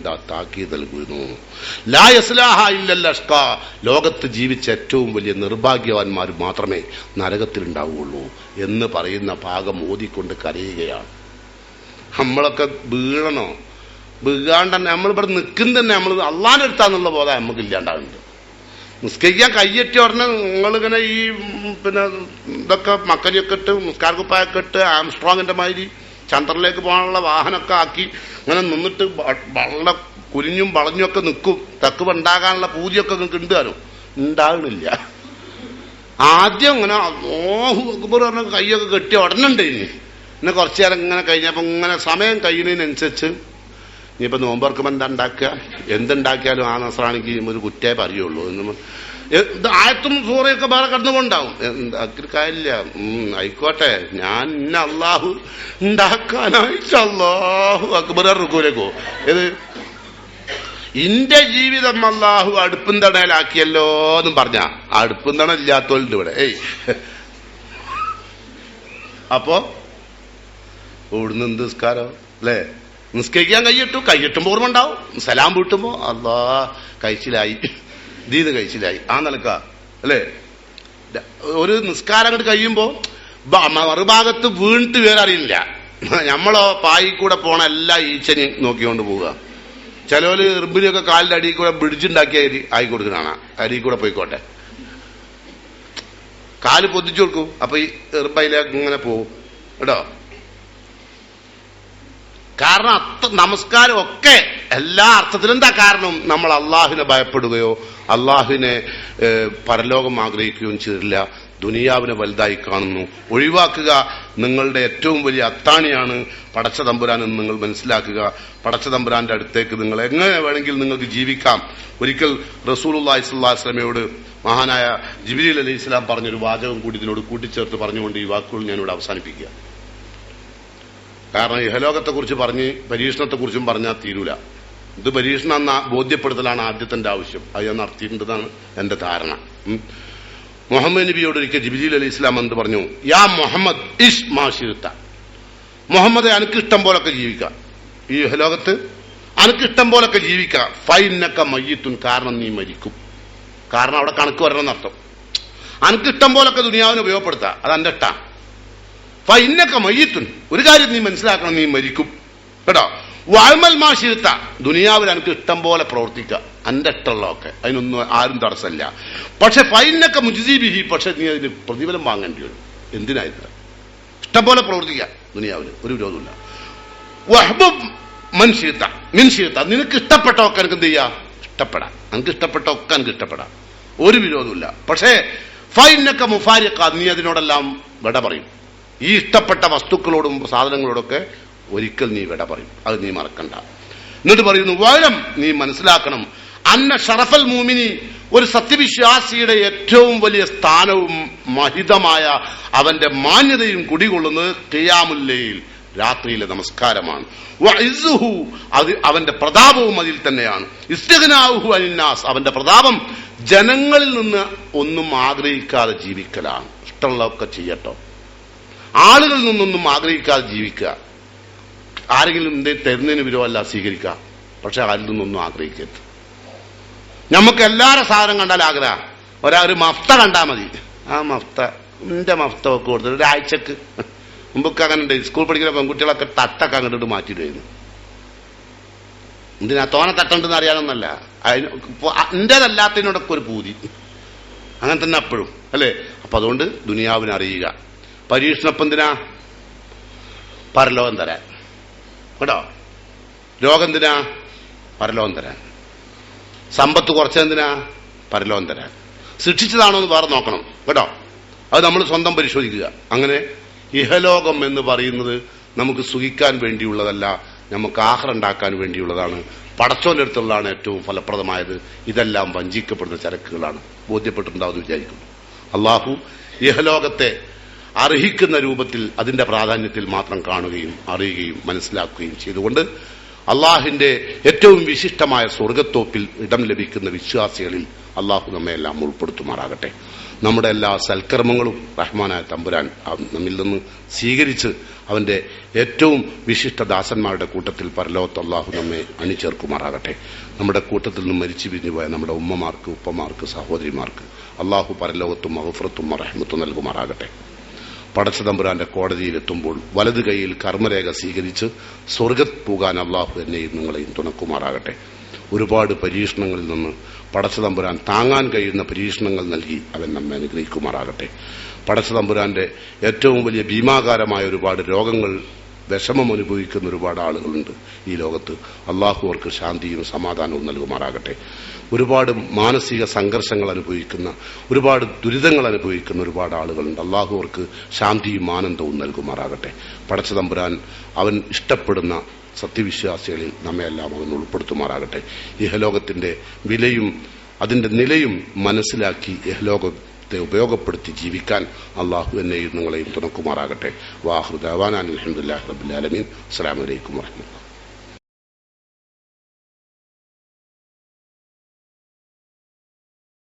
അള്ളാഹുവിന്റെ ആ താക്കീത് നൽകുന്നു. ലാ യസ്ലാഹ ഇല്ലൽ അഷ്ഖാ, ലോകത്ത് ജീവിച്ച ഏറ്റവും വലിയ നിർഭാഗ്യവാന്മാർ മാത്രമേ നരകത്തിലുണ്ടാവുകയുള്ളൂ എന്ന് പറയുന്ന ഭാഗം ഓതിക്കൊണ്ട് കരയുകയാണ്. നമ്മളൊക്കെ വീഴണോ? വീഴാണ്ട് തന്നെ നമ്മളിവിടെ നിൽക്കുന്ന തന്നെ നമ്മൾ അള്ളാഹിന്റെ അടുത്താന്നുള്ള ബോധം നമുക്ക് ഇല്ലാണ്ടാകുന്നുണ്ട്. നിസ്കരിക്കാൻ കയ്യെറ്റി ഉടനെ നിങ്ങളിങ്ങനെ ഈ പിന്നെ ഇതൊക്കെ മക്കരിയൊക്കെ ഇട്ട് നിസ്കാരക്കുപ്പായൊക്കെ ഇട്ട് ആംസ്ട്രോങ്ങിന്റെ മാതിരി ചന്ദ്രനിലേക്ക് പോകാനുള്ള വാഹനമൊക്കെ ആക്കി ഇങ്ങനെ നിന്നിട്ട് വളരെ കുരിഞ്ഞും വളഞ്ഞും ഒക്കെ നിൽക്കും. തക്കുവ ഉണ്ടാകാനുള്ള പൂജയൊക്കെ നിങ്ങൾക്ക് ഉണ്ടാകും, ഉണ്ടാകണില്ല. ആദ്യം ഇങ്ങനെ അക്ബർ പറഞ്ഞ കൈയൊക്കെ കെട്ടി ഉടനെ ഉണ്ടായിന്. പിന്നെ കുറച്ചു നേരം ഇങ്ങനെ കഴിഞ്ഞപ്പോ ഇങ്ങനെ സമയം കഴിയുന്നതിനനുസരിച്ച് ഇനിയിപ്പോ നോമ്പർക്കുമ്പോ എന്താ ഉണ്ടാക്കുക, എന്തുണ്ടാക്കിയാലും ആ നസ്രാണിക്ക് ഒരു കുറ്റേ പറയുള്ളൂ എന്ന് ആയത്തും സൂറയൊക്കെ വേറെ കടന്നുകൊണ്ടാവും. എന്താക്കി കാര്യമില്ല, ആയിക്കോട്ടെ, ഞാൻ ഇന്ന അള്ളാഹു ഉണ്ടാക്കാനായിട്ട് അള്ളാഹു അക്ബർ റുക്കൂലേക്കോ ഏത് ഇന്റെ ജീവിതം അള്ളാഹു അടുപ്പും തണലാക്കിയല്ലോ എന്നും പറഞ്ഞ അടുപ്പും തണ ഇല്ലാത്തോണ്ട് ഇവിടെ അപ്പോ ഓടുന്ന എന്ത് നിസ്കാരം അല്ലേ? നിസ്കരിക്കാൻ കൈയിട്ടുമ്പോ ഓർമ്മ ഉണ്ടാവും. സലാം വീട്ടുമ്പോ അല്ലാ കഴിച്ചിലായി, ദീന് കഴിച്ചിലായി, ആ നിലക്ക അല്ലേ? ഒരു നിസ്കാരം അങ്ങോട്ട് കഴിയുമ്പോ മറുഭാഗത്ത് വീണിട്ട് വേറെ അറിയില്ല. നമ്മളോ പായി കൂടെ പോണ എല്ലാ ഈച്ചനെയും നോക്കിക്കൊണ്ട് പോവുക. ചിലവര് ഇറുമ്പിനൊക്കെ കാലിന്റെ അടിയിൽ കൂടെ ബ്രിഡ്ജുണ്ടാക്കിയ ആയി കൊടുക്കുന്നതാണ്, അടിയിൽ കൂടെ പോയിക്കോട്ടെ, കാല് പൊതിച്ചു കൊടുക്കും. അപ്പൊ ഈ ഇറുമ്പയിലേക്ക് ഇങ്ങനെ പോവും കേട്ടോ. കാരണം നമസ്കാരം ഒക്കെ എല്ലാ അർത്ഥത്തിലും എന്താ കാരണം? നമ്മൾ അള്ളാഹുവിനെ ഭയപ്പെടുകയോ അള്ളാഹുവിനെ പരലോകം ആഗ്രഹിക്കുകയും ചെയ്തില്ല. ദുനിയാവിനെ വലുതായി കാണുന്നു. ഒഴിവാക്കുക നിങ്ങളുടെ ഏറ്റവും വലിയ അത്താണിയാണ് പടച്ച തമ്പുരാൻ എന്ന് നിങ്ങൾ മനസ്സിലാക്കുക. പടച്ച തമ്പുരാന്റെ അടുത്തേക്ക് നിങ്ങൾ എങ്ങനെ വേണമെങ്കിൽ നിങ്ങൾക്ക് ജീവിക്കാം. ഒരിക്കൽ റസൂലുള്ളാഹി സ്വല്ലല്ലാഹു അലൈഹി വസല്ലമയോട് മഹാനായ ജിബ്രീൽ അലൈഹിസ്സലാം പറഞ്ഞൊരു വാചകം കൂടി ഇതിനോട് കൂട്ടിച്ചേർത്ത് പറഞ്ഞുകൊണ്ട് ഈ വാക്കുകൾ ഞാനിവിടെ അവസാനിപ്പിക്കുക. കാരണം ഇഹലോകത്തെക്കുറിച്ച് പറഞ്ഞ് പരീക്ഷണത്തെക്കുറിച്ചും പറഞ്ഞാൽ തീരൂല. ഇത് പരീക്ഷണം എന്ന ബോധ്യപ്പെടുത്തലാണ് ആദ്യത്തെ ആവശ്യം. അത് ഞാൻ നടത്തിയിട്ടുണ്ടെന്നാണ് എന്റെ ധാരണ. മുഹമ്മദ് നബിയോട് ഒരിക്കൽ ജിബ്രീൽ അലൈഹി ഇസ്ലാം എന്ന് പറഞ്ഞു, യാ മുഹമ്മദ് ഇഷ് മാഷിർത്ത, മുഹമ്മദ് അനക്ക് ഇഷ്ടം പോലൊക്കെ ജീവിക്കാം, ഈ ഇഹലോകത്ത് അനക്ക് ഇഷ്ടം പോലൊക്കെ ജീവിക്കാം. ഫൈനക്ക മയ്യിത്തുൻ, കാരണം നീ മരിക്കും. കാരണം അവിടെ കണക്ക് വരണമെന്നർത്ഥം. അനക്ക് ഇഷ്ടം പോലൊക്കെ ദുനിയാവിനെ ഉപയോഗപ്പെടുത്താം, അത് എന്റെ ഇഷ്ട. ഫൈനക്ക മയ്യിത്തുൻ, ഒരു കാര്യം നീ മനസ്സിലാക്കണം, നീ മരിക്കും കേട്ടോ. വാഴ്മൽ മാഷിരുത്ത, ദുനിയാവിൽ എനിക്ക് ഇഷ്ടം പോലെ പ്രവർത്തിക്കുക, എന്റെ ഇഷ്ടമുള്ളതൊക്കെ, അതിനൊന്നും ആരും തടസ്സമില്ല. പക്ഷെ ഫൈനക്ക മുജ്സീബിഹി, പക്ഷെ നീ അതിന് പ്രതിഫലം വാങ്ങേണ്ടി വരും. എന്തിനായിരുന്നു? ഇഷ്ടം പോലെ പ്രവർത്തിക്കുക ദുനിയാവിൽ, ഒരു വിരോധമില്ല. വഹ്ബുബ് മൻഷിരുത്ത മിൻഷിരുത്ത, നിനക്ക് ഇഷ്ടപ്പെട്ടൊക്കെ എനിക്ക് എന്ത് ചെയ്യാം? ഇഷ്ടപ്പെടാം. എനിക്ക് ഇഷ്ടപ്പെട്ടൊക്കെ എനിക്ക് ഇഷ്ടപ്പെടാം, ഒരു വിരോധമില്ല. പക്ഷേ ഫൈനക്ക മുഫാരിക്ക, നീ അതിനോടെല്ലാം വിട പറയും. ഈ ഇഷ്ടപ്പെട്ട വസ്തുക്കളോടും സാധനങ്ങളോടൊക്കെ ഒരിക്കൽ നീ വിട പറയും, അത് നീ മറക്കണ്ട. എന്നിട്ട് പറയുന്നു, വലം, നീ മനസ്സിലാക്കണം, അന്ന ഷറഫൽ മൂമിനി, ഒരു സത്യവിശ്വാസിയുടെ ഏറ്റവും വലിയ സ്ഥാനവും മഹിതമായ അവന്റെ മാന്യതയും കുടികൊള്ളുന്നത് ഖിയാമുൽ ലൈൽ, രാത്രിയിലെ നമസ്കാരമാണ്. വഇസ്സുഹു, അത് അവന്റെ പ്രതാപവും അതിൽ തന്നെയാണ്. ഇസ്തിഗ്നാഉഹു അനിന്നാസ്, അവന്റെ പ്രതാപം ജനങ്ങളിൽ നിന്ന് ഒന്നും ആഗ്രഹിക്കാതെ ജീവിക്കലാണ്. ഇഷ്ടമുള്ളതൊക്കെ ചെയ്യട്ടോ, ആളുകളിൽ നിന്നൊന്നും ആഗ്രഹിക്കാതെ ജീവിക്കുക. ആരെങ്കിലും തരുന്നതിന് വിരോധമല്ല സ്വീകരിക്കുക, പക്ഷെ ആരിൽ നിന്നൊന്നും ആഗ്രഹിക്കരുത്. നമുക്ക് എല്ലാവരും സാധനം കണ്ടാൽ ആഗ്രഹം. ഒരു മഫ്ത കണ്ടാൽ മതി, ആ മഫ്ത എന്റെ മഫ്ത ഒക്കെ കൊടുത്തിട്ട് ഒരാഴ്ചക്ക് മുമ്പൊക്കെ അങ്ങനെ ഉണ്ട്. സ്കൂൾ പഠിക്കുന്ന പെൺകുട്ടികളൊക്കെ തട്ടൊക്കെ അങ്ങോട്ട് മാറ്റിയിടുന്നു. എന്തിനാ തോനെ തട്ടുണ്ടെന്ന് അറിയാനൊന്നല്ല, എന്റേതല്ലാത്തതിനോടൊക്കെ ഒരു പൂതി, അങ്ങനെ തന്നെ അപ്പോഴും അല്ലേ. അപ്പൊ അതുകൊണ്ട് ദുനിയാവിനെ അറിയുക. പരീക്ഷണപ്പെന്തിനാ? പരലോകം തരാൻ കേട്ടോ. രോഗം എന്തിനാ? പരലോകം തരാൻ. സമ്പത്ത് കുറച്ചെന്തിനാ? പരലോകം തരാൻ. ശിക്ഷിച്ചതാണോ എന്ന് വേറെ നോക്കണം കേട്ടോ. അത് നമ്മൾ സ്വന്തം പരിശോധിക്കുക. അങ്ങനെ ഇഹലോകം എന്ന് പറയുന്നത് നമുക്ക് സുഖിക്കാൻ വേണ്ടിയുള്ളതല്ല, നമുക്ക് ആഖിറ ഉണ്ടാക്കാൻ വേണ്ടിയുള്ളതാണ്. പടച്ചോന്റെ അടുത്തുള്ളതാണ് ഏറ്റവും ഫലപ്രദമായത്. ഇതെല്ലാം വഞ്ചിക്കപ്പെടുന്ന ചരക്കുകളാണ്. ബോധ്യപ്പെട്ടിട്ടുണ്ടാവുമെന്ന് വിചാരിക്കുന്നു. അള്ളാഹു ഇഹലോകത്തെ അർഹിക്കുന്ന രൂപത്തിൽ അതിന്റെ പ്രാധാന്യത്തിൽ മാത്രം കാണുകയും അറിയുകയും മനസ്സിലാക്കുകയും ചെയ്തുകൊണ്ട് അള്ളാഹിന്റെ ഏറ്റവും വിശിഷ്ടമായ സ്വർഗത്തോപ്പിൽ ഇടം ലഭിക്കുന്ന വിശ്വാസികളിൽ അള്ളാഹു നമ്മയെല്ലാം ഉൾപ്പെടുത്തുമാറാകട്ടെ. നമ്മുടെ എല്ലാ സൽക്കർമ്മങ്ങളും റഹ്മാനായ തമ്പുരാൻ നമ്മിൽ നിന്ന് സ്വീകരിച്ച് അവന്റെ ഏറ്റവും വിശിഷ്ട ദാസന്മാരുടെ കൂട്ടത്തിൽ പരലോകത്ത് അള്ളാഹു നമ്മെ അണിചേർക്കുമാറാകട്ടെ. നമ്മുടെ കൂട്ടത്തിൽ നിന്ന് മരിച്ചു പിരിഞ്ഞുപോയ നമ്മുടെ ഉമ്മമാർക്ക്, ഉപ്പമാർക്ക്, സഹോദരിമാർക്ക് അള്ളാഹു പരലോകത്തും മഗ്ഫിറത്തും റഹ്മത്തും നൽകുമാറാകട്ടെ. പടച്ച തമ്പുരാന്റെ കോടതിയിലെത്തുമ്പോൾ വലതു കൈയിൽ കർമ്മരേഖ സ്വീകരിച്ച് സ്വർഗ്ഗത്ത് പോകാൻ അള്ളാഹു എന്നെയും നിങ്ങളെയും തുണക്കുമാറാകട്ടെ. ഒരുപാട് പരീക്ഷണങ്ങളിൽ നിന്ന് പടച്ച തമ്പുരാൻ താങ്ങാൻ കഴിയുന്ന പരീക്ഷണങ്ങൾ നൽകി അവൻ നമ്മെ അനുഗ്രഹിക്കുമാറാകട്ടെ. പടച്ച തമ്പുരാന്റെ ഏറ്റവും വലിയ ഭീമാകാരമായ ഒരുപാട് രോഗങ്ങൾ, വിഷമം അനുഭവിക്കുന്ന ഒരുപാട് ആളുകളുണ്ട് ഈ ലോകത്ത്. അള്ളാഹു അവർക്ക് ശാന്തിയും സമാധാനവും നൽകുമാറാകട്ടെ. ഒരുപാട് മാനസിക സംഘർഷങ്ങൾ അനുഭവിക്കുന്ന, ഒരുപാട് ദുരിതങ്ങൾ അനുഭവിക്കുന്ന ഒരുപാട് ആളുകളുണ്ട്. അള്ളാഹു അവർക്ക് ശാന്തിയും ആനന്ദവും നൽകുമാറാകട്ടെ. പടച്ച തമ്പുരാൻ അവൻ ഇഷ്ടപ്പെടുന്ന സത്യവിശ്വാസികളിൽ നമ്മയെല്ലാം അവൻ ഉൾപ്പെടുത്തുമാറാകട്ടെ. ഇഹലോകത്തിന്റെ വിലയും അതിന്റെ നിലയും മനസ്സിലാക്കി ഇഹലോകത്തെ ഉപയോഗപ്പെടുത്തി ജീവിക്കാൻ അള്ളാഹു എന്നെയും നിങ്ങളെയും തുണക്കുമാറാകട്ടെ. വാഹൃ ദഅ്വാനാ അൽഹംദുലില്ലാഹി റബ്ബിൽ ആലമീൻ. അസ്സലാമു അലൈക്കും വറഹ്മത്തുള്ളാഹി.